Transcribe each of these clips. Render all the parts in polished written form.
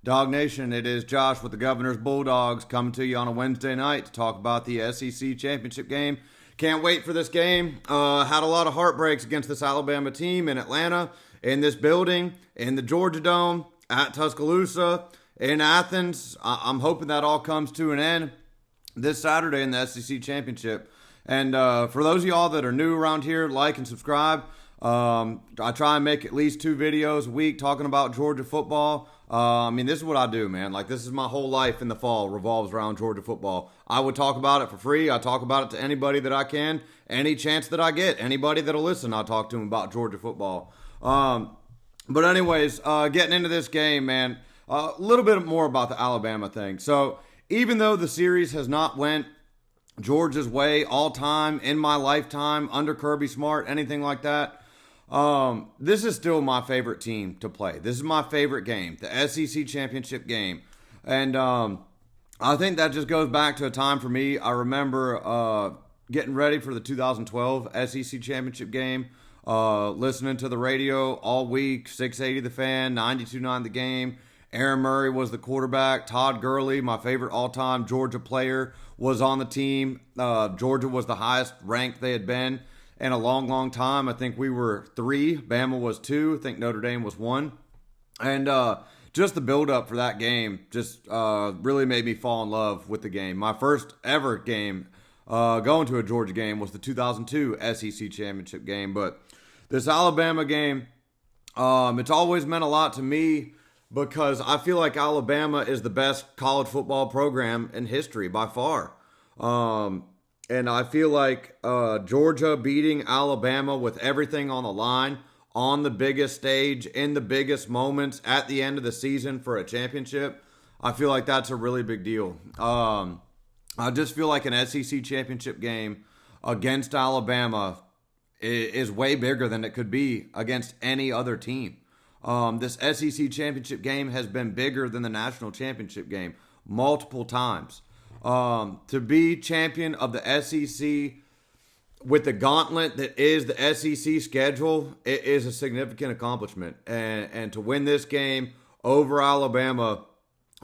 Dog Nation, it is Josh with the Governor's Bulldogs coming to you on a Wednesday night to talk about the SEC championship game. Can't wait for this game. Had a lot of heartbreaks against this Alabama team in Atlanta, in this building, in the Georgia Dome, at Tuscaloosa, in Athens. I'm hoping that all comes to an end this Saturday in the SEC championship. And for those of y'all that are new around here, like and subscribe. I try and make at least 2 videos a week talking about Georgia football. This is what I do, man. Like, this is my whole life in the fall revolves around Georgia football. I would talk about it for free. I talk about it to anybody that I can, any chance that I get. Anybody that'll listen, I'll talk to them about Georgia football. But anyways, getting into this game, man, a little bit more about the Alabama thing. So, even though the series has not went Georgia's way all time, in my lifetime, under Kirby Smart, anything like that, this is still my favorite team to play. This is my favorite game, the SEC championship game. And I think that just goes back to a time for me. I remember getting ready for the 2012 SEC championship game, listening to the radio all week, 680 The Fan, 92.9 The Game. Aaron Murray was the quarterback. Todd Gurley, my favorite all-time Georgia player, was on the team. Georgia was the highest ranked they had been in a long, long time. I think we were 3. Bama was 2. I think Notre Dame was 1. And just the build-up for that game just really made me fall in love with the game. My first ever game going to a Georgia game was the 2002 SEC championship game. But this Alabama game, it's always meant a lot to me because I feel like Alabama is the best college football program in history by far. And I feel like Georgia beating Alabama with everything on the line, on the biggest stage, in the biggest moments, at the end of the season for a championship, I feel like that's a really big deal. I just feel like an SEC championship game against Alabama is way bigger than it could be against any other team. This SEC championship game has been bigger than the national championship game multiple times. To be champion of the SEC with the gauntlet that is the SEC schedule, it is a significant accomplishment. And to win this game over Alabama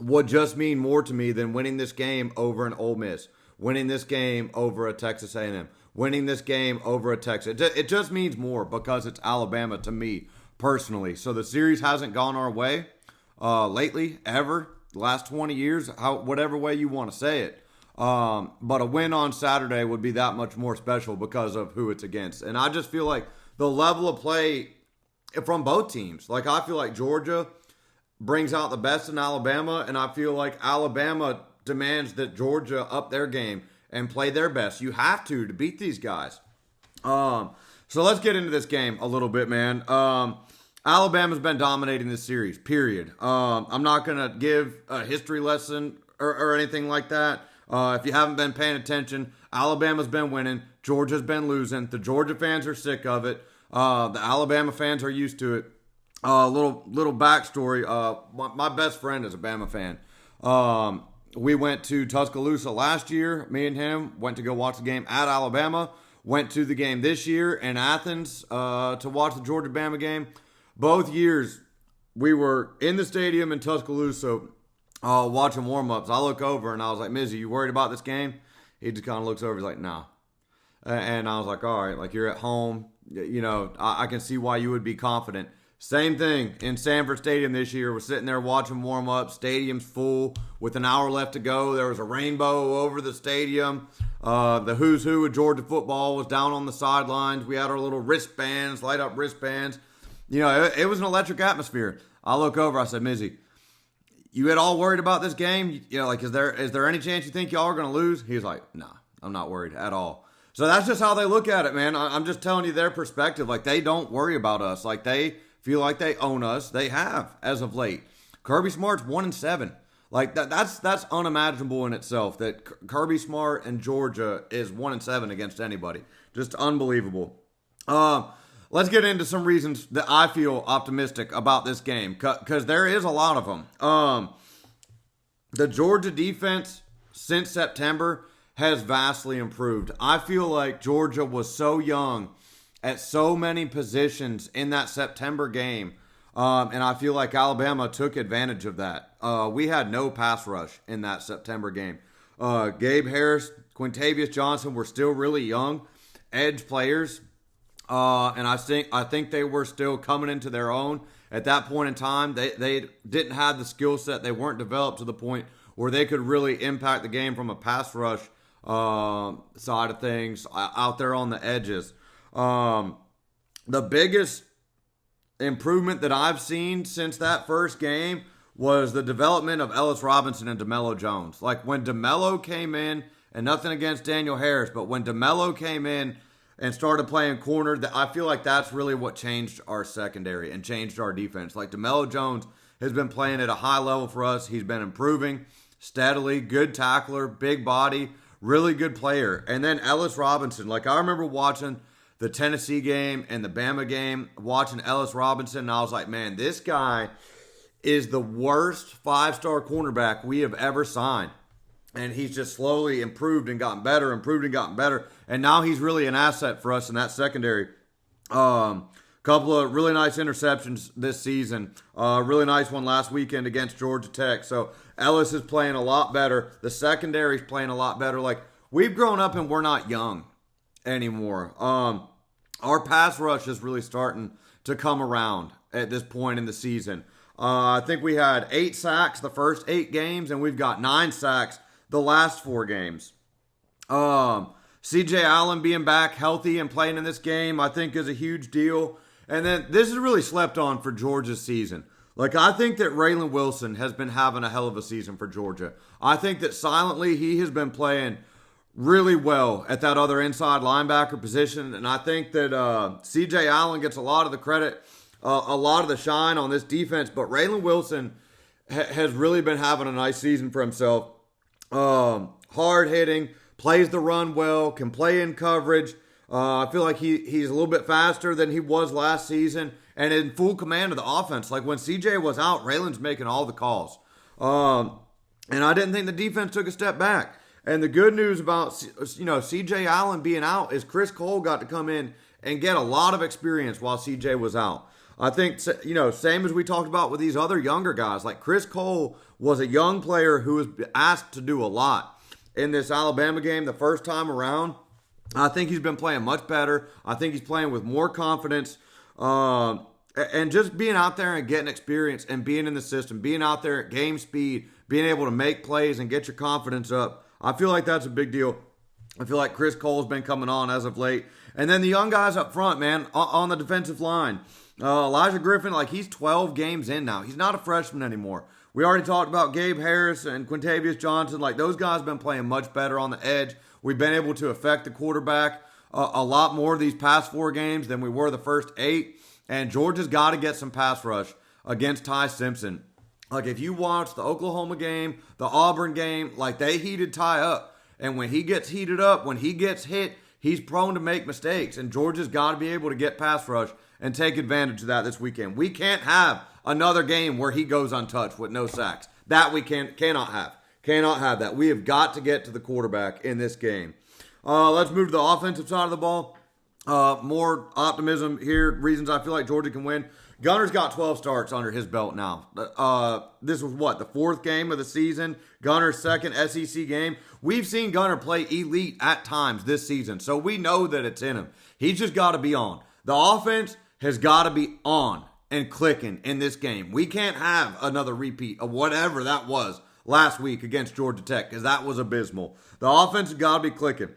would just mean more to me than winning this game over an Ole Miss, winning this game over a Texas A&M, winning this game over a Texas. It just means more because it's Alabama to me personally. So the series hasn't gone our way lately, ever. The last 20 years, whatever way you want to say it. But a win on Saturday would be that much more special because of who it's against. And I just feel like the level of play from both teams, like I feel like Georgia brings out the best in Alabama, and I feel like Alabama demands that Georgia up their game and play their best. You have to beat these guys. So let's get into this game a little bit, man. Alabama's been dominating this series, period. I'm not going to give a history lesson or anything like that. If you haven't been paying attention, Alabama's been winning. Georgia's been losing. The Georgia fans are sick of it. The Alabama fans are used to it. Little backstory. My best friend is a Bama fan. We went to Tuscaloosa last year. Me and him went to go watch the game at Alabama. Went to the game this year in Athens to watch the Georgia-Bama game. Both years, we were in the stadium in Tuscaloosa watching warm-ups. I look over, and I was like, Mizzy, you worried about this game? He just kind of looks over. He's like, nah. And I was like, all right, like, you're at home. You know, I can see why you would be confident. Same thing in Sanford Stadium this year. We're sitting there watching warm-ups. Stadium's full. With an hour left to go, there was a rainbow over the stadium. The who's who of Georgia football was down on the sidelines. We had our little wristbands, light-up wristbands. You know, it was an electric atmosphere. I look over, I said, Mizzy, you at all worried about this game? You know, like, is there any chance you think y'all are going to lose? He was like, nah, I'm not worried at all. So that's just how they look at it, man. I'm just telling you their perspective. Like, they don't worry about us. Like, they feel like they own us. They have, as of late. Kirby Smart's 1-7. Like, that's unimaginable in itself, that Kirby Smart and Georgia is 1-7 against anybody. Just unbelievable. Let's get into some reasons that I feel optimistic about this game, because there is a lot of them. The Georgia defense since September has vastly improved. I feel like Georgia was so young at so many positions in that September game. And I feel like Alabama took advantage of that. We had no pass rush in that September game. Gabe Harris, Quintavious Johnson were still really young edge players. And I think they were still coming into their own at that point in time. They didn't have the skill set. They weren't developed to the point where they could really impact the game from a pass rush side of things out there on the edges. The biggest improvement that I've seen since that first game was the development of Ellis Robinson and DeMello Jones. Like when DeMello came in, and nothing against Daniel Harris, but when DeMello came in and started playing corner, I feel like that's really what changed our secondary and changed our defense. Like DeMello Jones has been playing at a high level for us. He's been improving steadily, good tackler, big body, really good player. And then Ellis Robinson, like I remember watching the Tennessee game and the Bama game, watching Ellis Robinson, and I was like, man, this guy is the worst five-star cornerback we have ever signed. And he's just slowly improved and gotten better. And now he's really an asset for us in that secondary. Couple of really nice interceptions this season. Really nice one last weekend against Georgia Tech. So Ellis is playing a lot better. The secondary's playing a lot better. Like, we've grown up and we're not young anymore. Our pass rush is really starting to come around at this point in the season. I think we had 8 sacks the first 8 games, and we've got 9 sacks the last 4 games. CJ Allen being back healthy and playing in this game, I think is a huge deal. And then this is really slept on for Georgia's season. Like, I think that Raylan Wilson has been having a hell of a season for Georgia. I think that silently he has been playing really well at that other inside linebacker position. And I think that CJ Allen gets a lot of the credit, a lot of the shine on this defense. But Raylan Wilson has really been having a nice season for himself. Hard hitting, plays the run well, can play in coverage. I feel like he's a little bit faster than he was last season and in full command of the offense. Like when CJ was out, Raylan's making all the calls. And I didn't think the defense took a step back. And the good news about CJ Allen being out is Chris Cole got to come in and get a lot of experience while CJ was out. I think, same as we talked about with these other younger guys, like Chris Cole was a young player who was asked to do a lot in this Alabama game the first time around. I think he's been playing much better. I think he's playing with more confidence. And just being out there and getting experience and being in the system, being out there at game speed, being able to make plays and get your confidence up, I feel like that's a big deal. I feel like Chris Cole's been coming on as of late. And then the young guys up front, man, on the defensive line. Elijah Griffin, like he's 12 games in now. He's not a freshman anymore. We already talked about Gabe Harris and Quintavious Johnson. Like those guys have been playing much better on the edge. We've been able to affect the quarterback a lot more these past 4 games than we were the first 8. And Georgia's got to get some pass rush against Ty Simpson. Like if you watch the Oklahoma game, the Auburn game, like they heated Ty up. And when he gets heated up, when he gets hit, he's prone to make mistakes. And Georgia's got to be able to get pass rush and take advantage of that this weekend. We can't have another game where he goes untouched with no sacks. That we cannot have. Cannot have that. We have got to get to the quarterback in this game. Let's move to the offensive side of the ball. More optimism here. Reasons I feel like Georgia can win. Gunner's got 12 starts under his belt now. This was the 4th game of the season. Gunner's 2nd SEC game. We've seen Gunner play elite at times this season, so we know that it's in him. He's just got to be on. The offense has got to be on and clicking in this game. We can't have another repeat of whatever that was last week against Georgia Tech because that was abysmal. The offense has got to be clicking.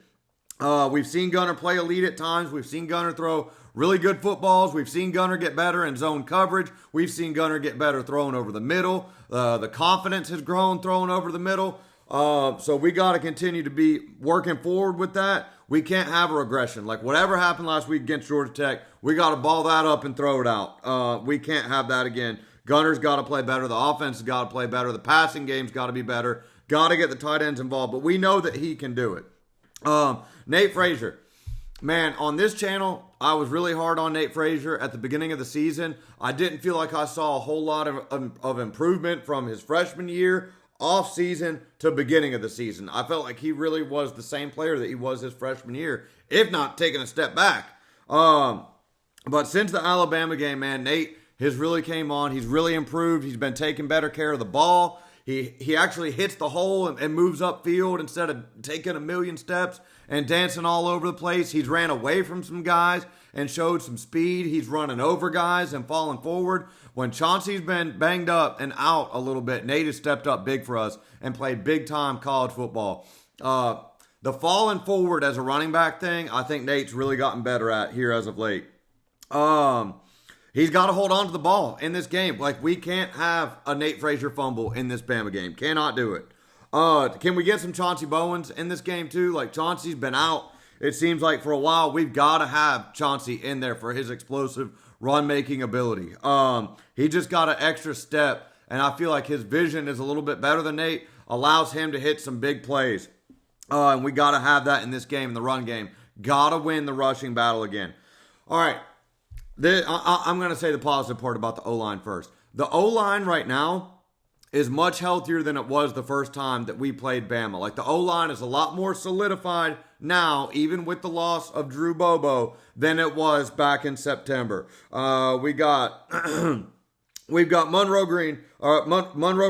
We've seen Gunner play elite at times. We've seen Gunner throw really good footballs. We've seen Gunner get better in zone coverage. We've seen Gunner get better throwing over the middle. The confidence has grown throwing over the middle. So we got to continue to be working forward with that. We can't have a regression. Like whatever happened last week against Georgia Tech, we got to ball that up and throw it out. We can't have that again. Gunner's got to play better. The offense has got to play better. The passing game's got to be better. Got to get the tight ends involved. But we know that he can do it. Nate Frazier. Man, on this channel, I was really hard on Nate Frazier at the beginning of the season. I didn't feel like I saw a whole lot of improvement from his freshman year, off season to beginning of the season. I felt like he really was the same player that he was his freshman year, if not taking a step back. But since the Alabama game, man, Nate has really came on. He's really improved. He's been taking better care of the ball. He actually hits the hole and moves upfield instead of taking a million steps and dancing all over the place. He's ran away from some guys and showed some speed. He's running over guys and falling forward. When Chauncey's been banged up and out a little bit, Nate has stepped up big for us and played big-time college football. The falling forward as a running back thing, I think Nate's really gotten better at here as of late. He's got to hold on to the ball in this game. Like, we can't have a Nate Frazier fumble in this Bama game. Cannot do it. Can we get some Chauncey Bowens in this game too? Like, Chauncey's been out, it seems like, for a while. We've got to have Chauncey in there for his explosive run-making ability. He just got an extra step, and I feel like his vision is a little bit better than Nate, allows him to hit some big plays. And we got to have that in this game, in the run game. Got to win the rushing battle again. All right. I'm going to say the positive part about the O-line first. The O-line right now is much healthier than it was the first time that we played Bama. Like, the O-line is a lot more solidified now, even with the loss of Drew Bobo, than it was back in September. We've got Monroe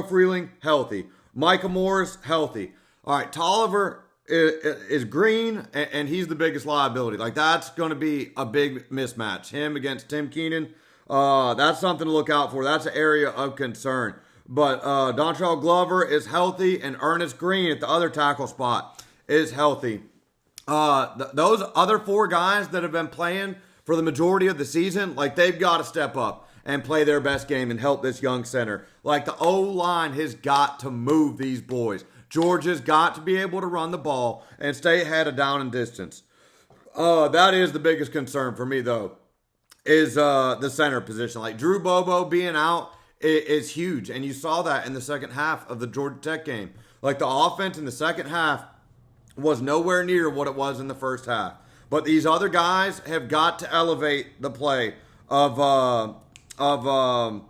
Freeling, healthy. Micah Morris, healthy. All right, Tolliver is green, and he's the biggest liability. Like, that's going to be a big mismatch. Him against Tim Keenan, that's something to look out for. That's an area of concern. But Dontrell Glover is healthy, and Ernest Green at the other tackle spot is healthy. Those other four guys that have been playing for the majority of the season, like, they've got to step up and play their best game and help this young center. Like, the O-line has got to move these boys. Georgia's got to be able to run the ball and stay ahead of down and distance. That is the biggest concern for me, though, is the center position. Like, Drew Bobo being out is huge, and you saw that in the second half of the Georgia Tech game. Like, the offense in the second half was nowhere near what it was in the first half. But these other guys have got to elevate the play of Tolliver.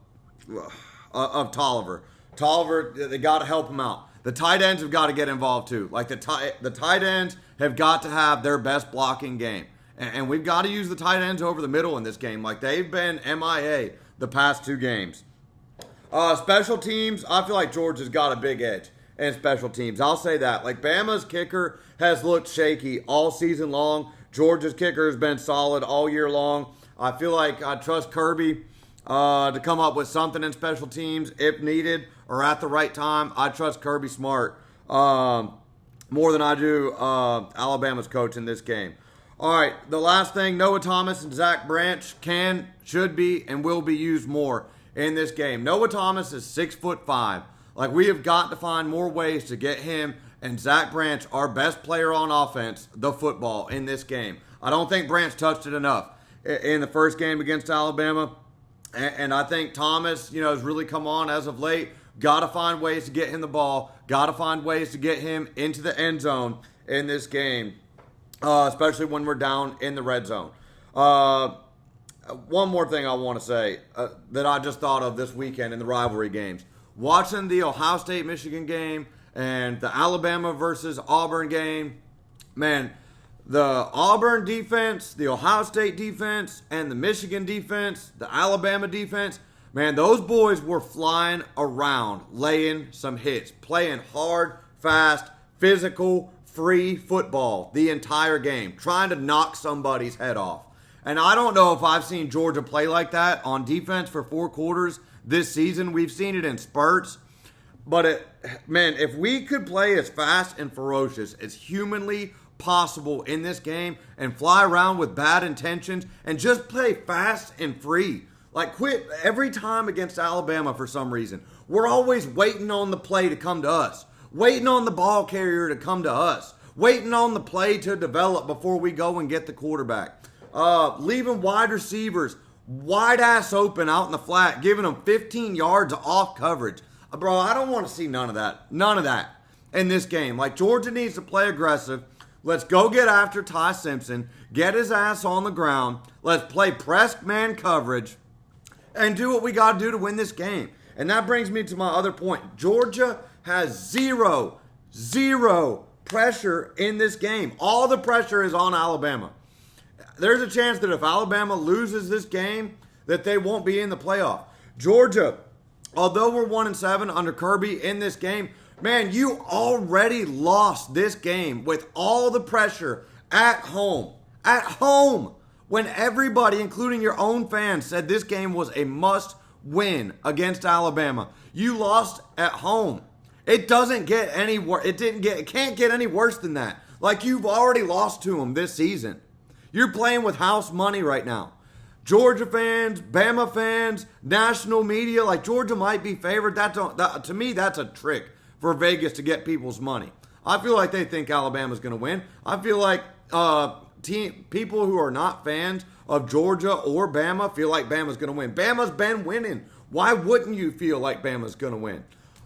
Tolliver, they got to help him out. The tight ends have got to get involved too. Like, the tight ends have got to have their best blocking game. And we've got to use the tight ends over the middle in this game. Like, they've been MIA the past two games. Special teams, I feel like Georgia's got a big edge in special teams. I'll say that. Like, Bama's kicker has looked shaky all season long. Georgia's kicker has been solid all year long. I feel like I trust Kirby to come up with something in special teams if needed or at the right time. I trust Kirby Smart more than I do Alabama's coach in this game. All right, the last thing, Noah Thomas and Zach Branch should be, and will be used more in this game. Noah Thomas is 6'5". Like, we have got to find more ways to get him and Zach Branch, our best player on offense, the football in this game. I don't think Branch touched it enough in the first game against Alabama. And I think Thomas, has really come on as of late. Got to find ways to get him the ball. Got to find ways to get him into the end zone in this game, especially when we're down in the red zone. One more thing I want to say that I just thought of this weekend in the rivalry games. Watching the Ohio State-Michigan game and the Alabama versus Auburn game, man, the Auburn defense, the Ohio State defense, and the Michigan defense, the Alabama defense, man, those boys were flying around, laying some hits, playing hard, fast, physical, free football the entire game, trying to knock somebody's head off. And I don't know if I've seen Georgia play like that on defense for 4 quarters this season. We've seen it in spurts. But, if we could play as fast and ferocious as humanly possible in this game and fly around with bad intentions and just play fast and free. Like, quit every time against Alabama for some reason. We're always waiting on the play to come to us. Waiting on the ball carrier to come to us. Waiting on the play to develop before we go and get the quarterback. Leaving wide receivers wide ass open out in the flat, giving them 15 yards off coverage. Bro, I don't want to see none of that. None of that in this game. Like, Georgia needs to play aggressive. Let's go get after Ty Simpson. Get his ass on the ground. Let's play pressed man coverage and do what we got to do to win this game. And that brings me to my other point. Georgia has zero pressure in this game. All the pressure is on Alabama. There's a chance that if Alabama loses this game, that they won't be in the playoff. Georgia, although we're 1-7 under Kirby in this game, man, you already lost this game with all the pressure at home. At home! When everybody, including your own fans, said this game was a must-win against Alabama. You lost at home. It doesn't get any worse. It can't get any worse than that. Like, you've already lost to them this season. You're playing with house money right now. Georgia fans, Bama fans, national media, like Georgia might be favored. To me, that's a trick for Vegas to get people's money. I feel like they think Alabama's going to win. I feel like people who are not fans of Georgia or Bama feel like Bama's going to win. Bama's been winning. Why wouldn't you feel like Bama's going to win?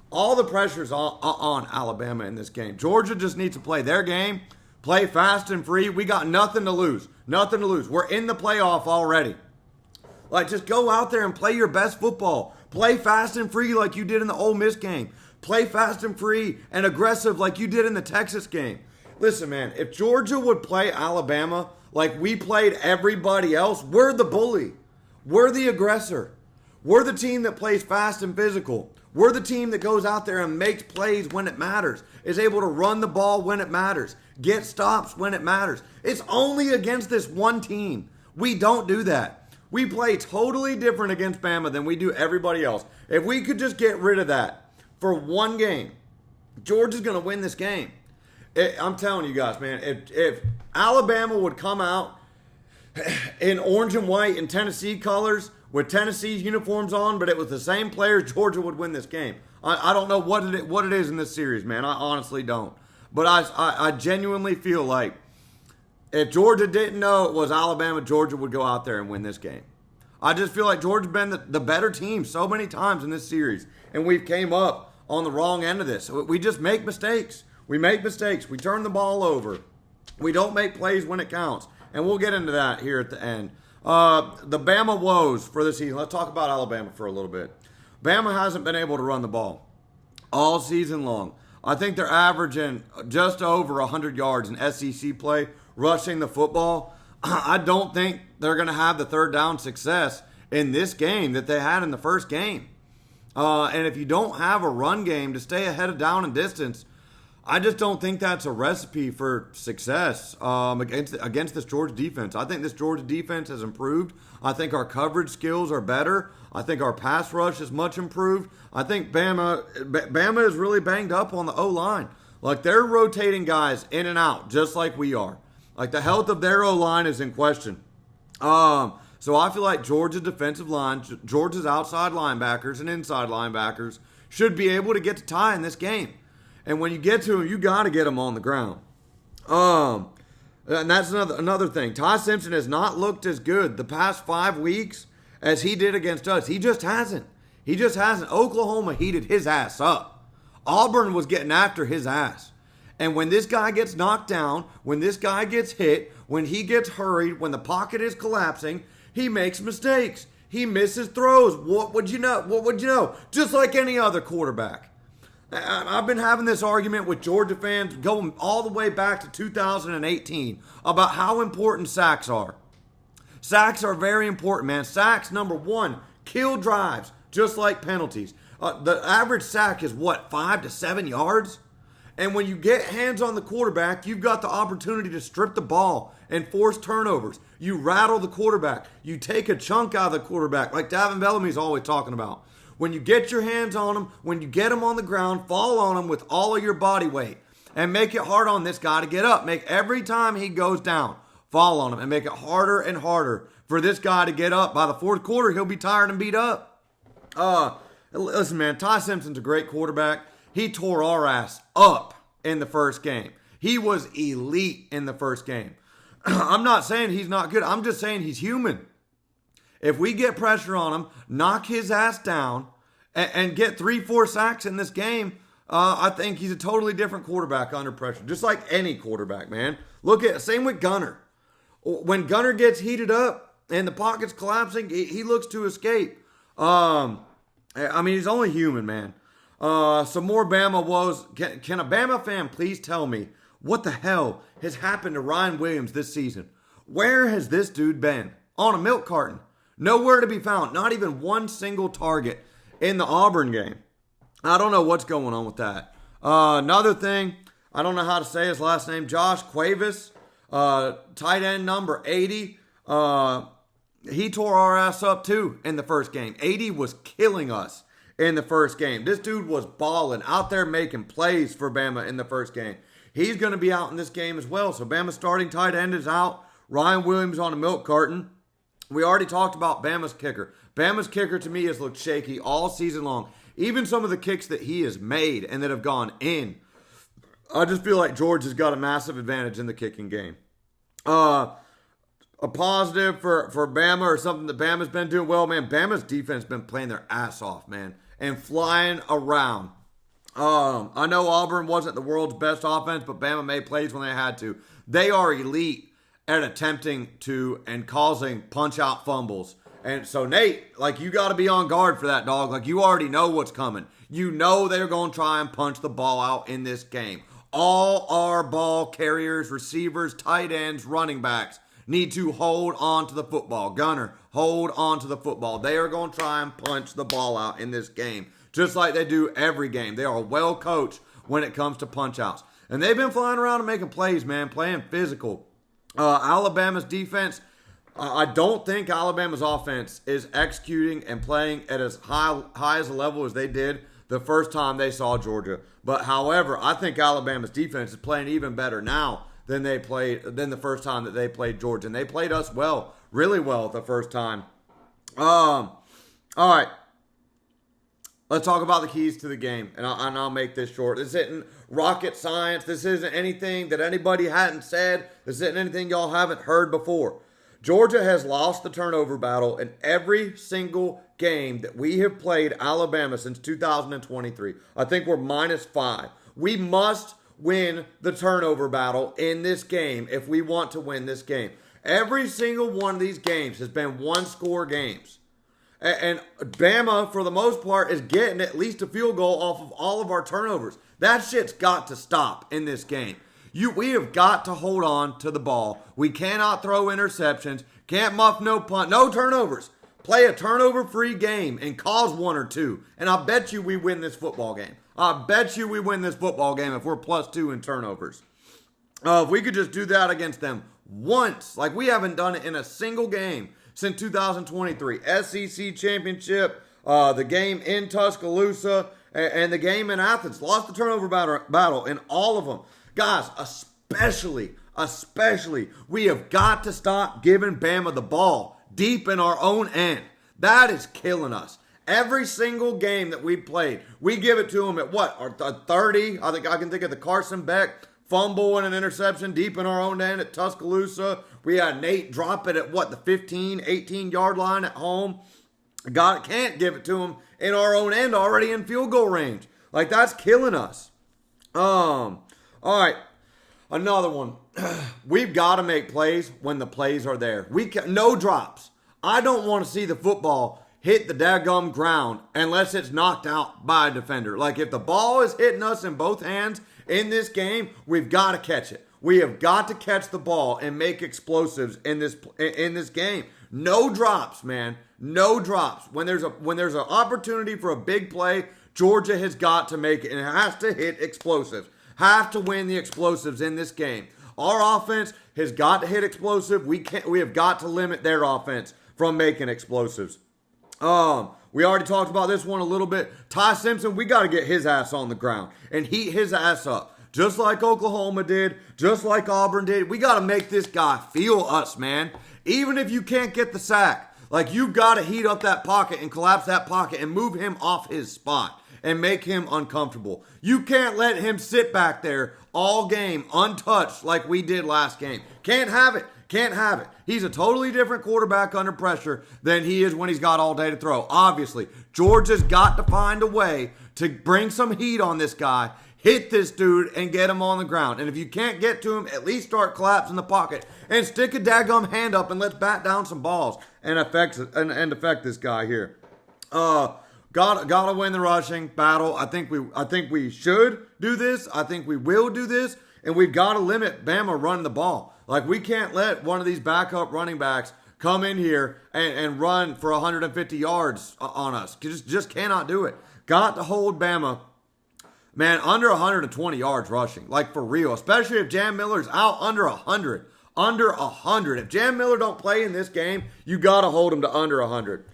All the pressure's on Alabama in this game. Georgia just needs to play their game, play fast and free. We got nothing to lose. Nothing to lose. We're in the playoff already. Like, just go out there and play your best football. Play fast and free like you did in the Ole Miss game. Play fast and free and aggressive like you did in the Texas game. Listen, man, if Georgia would play Alabama like we played everybody else, we're the bully. We're the aggressor. We're the team that plays fast and physical. We're the team that goes out there and makes plays when it matters, is able to run the ball when it matters, get stops when it matters. It's only against this one team. We don't do that. We play totally different against Bama than we do everybody else. If we could just get rid of that for one game, Georgia's going to win this game. I'm telling you guys, man, if Alabama would come out in orange and white and Tennessee colors with Tennessee's uniforms on, but it was the same players, Georgia would win this game. I don't know what it is in this series, man. I honestly don't. But I genuinely feel like if Georgia didn't know it was Alabama, Georgia would go out there and win this game. I just feel like Georgia's been the better team so many times in this series, and we've came up on the wrong end of this. We just make mistakes. We make mistakes. We turn the ball over. We don't make plays when it counts, and we'll get into that here at the end. The Bama woes for the season. Let's talk about Alabama for a little bit. Bama hasn't been able to run the ball all season long. I think they're averaging just over 100 yards in SEC play, rushing the football. I don't think they're going to have the third down success in this game that they had in the first game. And if you don't have a run game to stay ahead of down and distance, I just don't think that's a recipe for success against this Georgia defense. I think this Georgia defense has improved. I think our coverage skills are better. I think our pass rush is much improved. I think Bama is really banged up on the O-line. Like, they're rotating guys in and out just like we are. Like, the health of their O-line is in question. So I feel like Georgia's defensive line, Georgia's outside linebackers and inside linebackers should be able to get to Ty in this game. And when you get to him, you got to get him on the ground. And that's another thing. Ty Simpson has not looked as good the past 5 weeks as he did against us. He just hasn't. Oklahoma heated his ass up. Auburn was getting after his ass. And when this guy gets knocked down, when this guy gets hit, when he gets hurried, when the pocket is collapsing, he makes mistakes. He misses throws. What would you know? Just like any other quarterback. I've been having this argument with Georgia fans going all the way back to 2018 about how important sacks are. Sacks are very important, man. Sacks, number one, kill drives, just like penalties. The average sack is, 5 to 7 yards? And when you get hands on the quarterback, you've got the opportunity to strip the ball and force turnovers. You rattle the quarterback. You take a chunk out of the quarterback, like Davin Bellamy's always talking about. When you get your hands on him, when you get him on the ground, fall on him with all of your body weight and make it hard on this guy to get up. Make every time he goes down, fall on him and make it harder and harder for this guy to get up. By the fourth quarter, he'll be tired and beat up. Listen, man, Ty Simpson's a great quarterback. He tore our ass up in the first game. He was elite in the first game. I'm not saying he's not good. I'm just saying he's human. If we get pressure on him, knock his ass down, and get 3-4 sacks in this game, I think he's a totally different quarterback under pressure. Just like any quarterback, man. Same with Gunner. When Gunner gets heated up and the pocket's collapsing, he looks to escape. He's only human, man. Some more Bama woes. Can a Bama fan please tell me what the hell has happened to Ryan Williams this season? Where has this dude been? On a milk carton. Nowhere to be found. Not even one single target in the Auburn game. I don't know what's going on with that. Another thing, I don't know how to say his last name, Josh Cuevas, tight end number 80. He tore our ass up too in the first game. 80 was killing us in the first game. This dude was balling out there making plays for Bama in the first game. He's going to be out in this game as well. So Bama's starting tight end is out. Ryan Williams on a milk carton. We already talked about Bama's kicker. Bama's kicker to me has looked shaky all season long. Even some of the kicks that he has made and that have gone in. I just feel like George has got a massive advantage in the kicking game. A positive for Bama or something that Bama's been doing well, man. Bama's defense has been playing their ass off, man, and flying around. I know Auburn wasn't the world's best offense, but Bama made plays when they had to. They are elite at attempting to and causing punch-out fumbles. And so, Nate, like, you got to be on guard for that, dog. Like, you already know what's coming. You know they're going to try and punch the ball out in this game. All our ball carriers, receivers, tight ends, running backs need to hold on to the football. Gunner, hold on to the football. They are going to try and punch the ball out in this game, just like they do every game. They are well coached when it comes to punch-outs. And they've been flying around and making plays, man, playing physical. Alabama's defense, I don't think Alabama's offense is executing and playing at as high as a level as they did the first time they saw Georgia. But however, I think Alabama's defense is playing even better now than the first time that they played Georgia. And they played us well, really well the first time. All right. Let's talk about the keys to the game, and I'll make this short. This isn't rocket science. This isn't anything that anybody hadn't said. This isn't anything y'all haven't heard before. Georgia has lost the turnover battle in every single game that we have played Alabama since 2023. I think we're -5. We must win the turnover battle in this game if we want to win this game. Every single one of these games has been one-score games. And Bama, for the most part, is getting at least a field goal off of all of our turnovers. That shit's got to stop in this game. We have got to hold on to the ball. We cannot throw interceptions. Can't muff no punt. No turnovers. Play a turnover-free game and cause one or two. And I bet you we win this football game. I bet you we win this football game if we're +2 in turnovers. If we could just do that against them once, like we haven't done it in a single game since 2023. SEC championship, the game in Tuscaloosa, and the game in Athens. Lost the turnover battle in all of them. Guys, especially, we have got to stop giving Bama the ball deep in our own end. That is killing us. Every single game that we played, we give it to them at what? 30? I think I can think of the Carson Beck fumble and an interception deep in our own end at Tuscaloosa. We had Nate drop it at what, the 15, 18-yard line at home. Can't give it to him in our own end already in field goal range. Like, that's killing us. All right, another one. We've got to make plays when the plays are there. No drops. I don't want to see the football hit the daggum ground unless it's knocked out by a defender. Like, if the ball is hitting us in both hands in this game, we've got to catch it. We have got to catch the ball and make explosives in this game. No drops, man. No drops. When there's an opportunity for a big play, Georgia has got to make it, and it has to hit explosives. Have to win the explosives in this game. Our offense has got to hit explosive. We have got to limit their offense from making explosives. We already talked about this one a little bit. Ty Simpson, we got to get his ass on the ground and heat his ass up. Just like Oklahoma did, just like Auburn did. We got to make this guy feel us, man. Even if you can't get the sack, like, you got to heat up that pocket and collapse that pocket and move him off his spot and make him uncomfortable. You can't let him sit back there all game untouched like we did last game. Can't have it. Can't have it. He's a totally different quarterback under pressure than he is when he's got all day to throw. Obviously, Georgia's got to find a way to bring some heat on this guy, hit this dude, and get him on the ground. And if you can't get to him, at least start collapsing the pocket and stick a daggum hand up and let's bat down some balls and affect this guy here. Gotta win the rushing battle. I think we should do this. I think we will do this, and we've got to limit Bama running the ball. Like, we can't let one of these backup running backs come in here and run for 150 yards on us. Just cannot do it. Got to hold Bama, man, under 120 yards rushing, like for real, especially if Jam Miller's out under 100. Under 100. If Jam Miller don't play in this game, you got to hold him to under 100.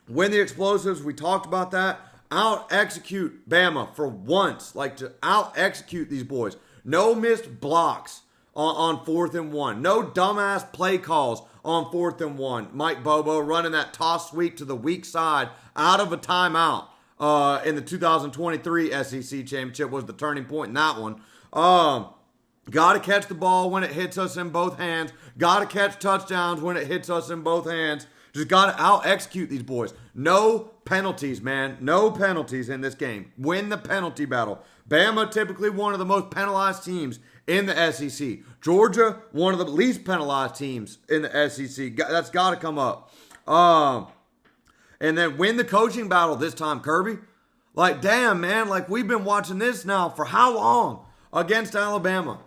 Win the explosives, we talked about that. Out-execute Bama for once. Like, to out-execute these boys. No missed blocks on 4th and 1. No dumbass play calls on 4th and 1. Mike Bobo running that toss sweep to the weak side out of a timeout in the 2023 SEC Championship was the turning point in that one. Got to catch the ball when it hits us in both hands. Got to catch touchdowns when it hits us in both hands. Just got to out-execute these boys. No penalties, man. No penalties in this game. Win the penalty battle. Bama, typically one of the most penalized teams in the SEC. Georgia, one of the least penalized teams in the SEC. That's got to come up. And then win the coaching battle this time, Kirby. Like, damn, man. Like, we've been watching this now for how long against Alabama?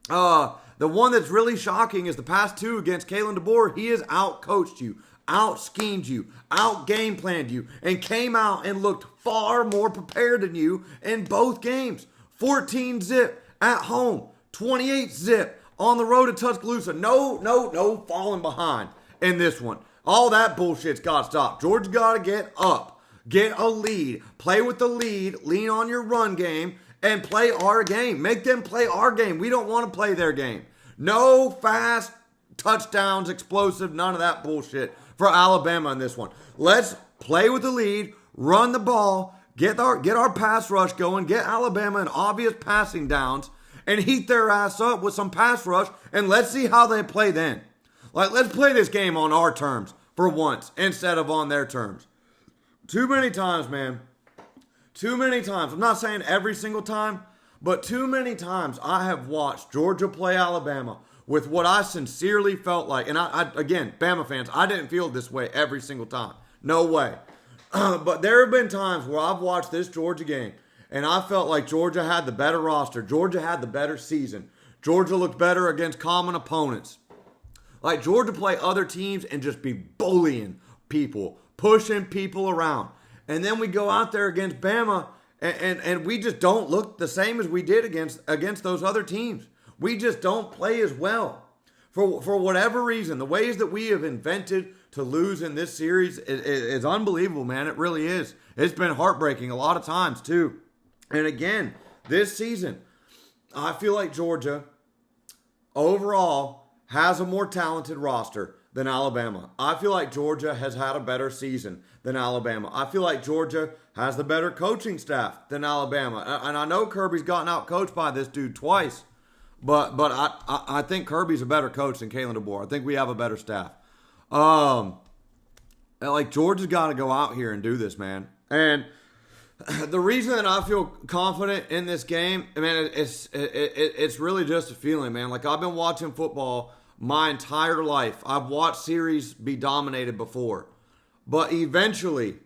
The one that's really shocking is the past two against Kalen Debor. He has out-coached you, out-schemed you, out-game-planned you, and came out and looked far more prepared than you in both games. 14-zip at home, 28-zip on the road to Tuscaloosa. No falling behind in this one. All that bullshit's got to stop. Georgia got to get up, get a lead, play with the lead, lean on your run game, and play our game. Make them play our game. We don't want to play their game. No fast touchdowns, explosive, none of that bullshit for Alabama in this one. Let's play with the lead, run the ball, get our pass rush going, get Alabama in obvious passing downs, and heat their ass up with some pass rush, and let's see how they play then. Like, let's play this game on our terms for once instead of on their terms. Too many times, man. Too many times. I'm not saying every single time, but too many times I have watched Georgia play Alabama with what I sincerely felt like. And I again, Bama fans, I didn't feel this way every single time. No way. But there have been times where I've watched this Georgia game and I felt like Georgia had the better roster. Georgia had the better season. Georgia looked better against common opponents. Like, Georgia play other teams and just be bullying people, pushing people around. And then we go out there against Bama, and we just don't look the same as we did against those other teams. We just don't play as well. For whatever reason, the ways that we have invented to lose in this series is unbelievable, man. It really is. It's been heartbreaking a lot of times, too. And again, this season, I feel like Georgia, overall, has a more talented roster than Alabama. I feel like Georgia has had a better season than Alabama. I feel like Georgia has the better coaching staff than Alabama. And I know Kirby's gotten out coached by this dude twice, but I think Kirby's a better coach than Kalen Debor. I think we have a better staff. Like, Georgia's got to go out here and do this, man. And the reason that I feel confident in this game, I mean, it's really just a feeling, man. Like, I've been watching football my entire life. I've watched series be dominated before. But eventually,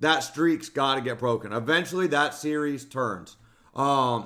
that streak's got to get broken. Eventually, that series turns. And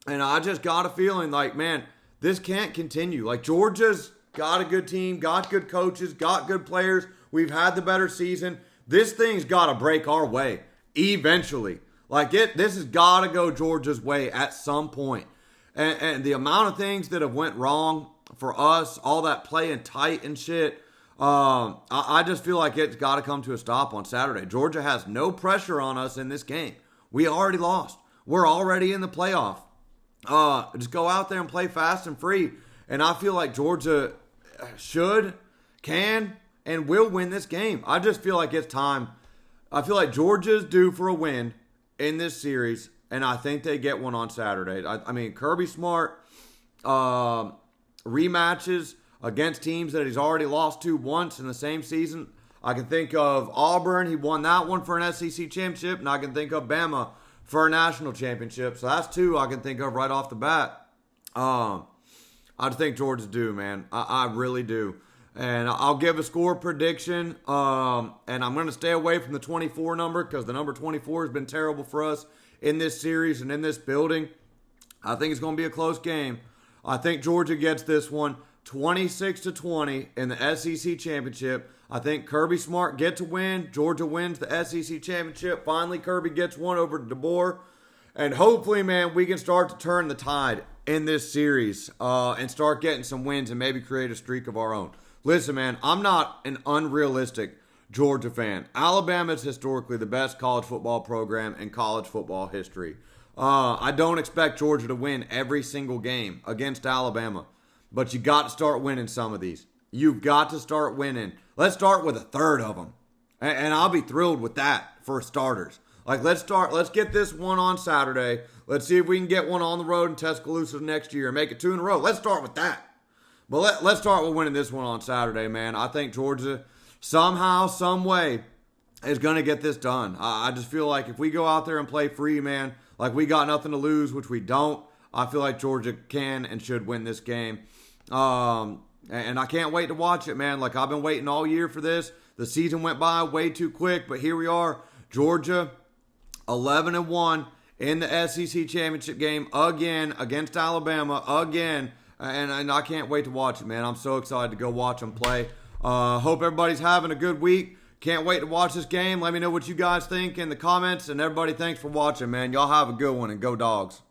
I just got a feeling like, man, this can't continue. Like, Georgia's got a good team, got good coaches, got good players. We've had the better season. This thing's got to break our way eventually. Like, this has got to go Georgia's way at some point. And the amount of things that have went wrong for us, all that playing tight and shit, I just feel like it's got to come to a stop on Saturday. Georgia has no pressure on us in this game. We already lost. We're already in the playoff. Just go out there and play fast and free. And I feel like Georgia should, can, and will win this game. I just feel like it's time. I feel like Georgia's due for a win in this series, and I think they get one on Saturday. I mean, Kirby Smart rematches against teams that he's already lost to once in the same season. I can think of Auburn. He won that one for an SEC championship, and I can think of Bama for a national championship. So that's two I can think of right off the bat. I just think Georgia's due, man. I really do. And I'll give a score prediction, and I'm going to stay away from the 24 number because the number 24 has been terrible for us in this series and in this building. I think it's going to be a close game. I think Georgia gets this one 26-20 in the SEC championship. I think Kirby Smart gets a win. Georgia wins the SEC championship. Finally, Kirby gets one over Debor. And hopefully, man, we can start to turn the tide in this series and start getting some wins and maybe create a streak of our own. Listen, man, I'm not an unrealistic Georgia fan. Alabama is historically the best college football program in college football history. I don't expect Georgia to win every single game against Alabama, but you got to start winning some of these. You've got to start winning. Let's start with a third of them, and I'll be thrilled with that for starters. Like, let's get this one on Saturday. Let's see if we can get one on the road in Tuscaloosa next year and make it 2 in a row. Let's start with that. But let's start with winning this one on Saturday, man. I think Georgia, somehow, some way, is going to get this done. I just feel like if we go out there and play free, man, like we got nothing to lose, which we don't, I feel like Georgia can and should win this game. And I can't wait to watch it, man. Like, I've been waiting all year for this. The season went by way too quick, but here we are. Georgia, 11-1 in the SEC championship game again against Alabama again. And I can't wait to watch it, man. I'm so excited to go watch them play. Hope everybody's having a good week. Can't wait to watch this game. Let me know what you guys think in the comments. And everybody, thanks for watching, man. Y'all have a good one, and go Dogs.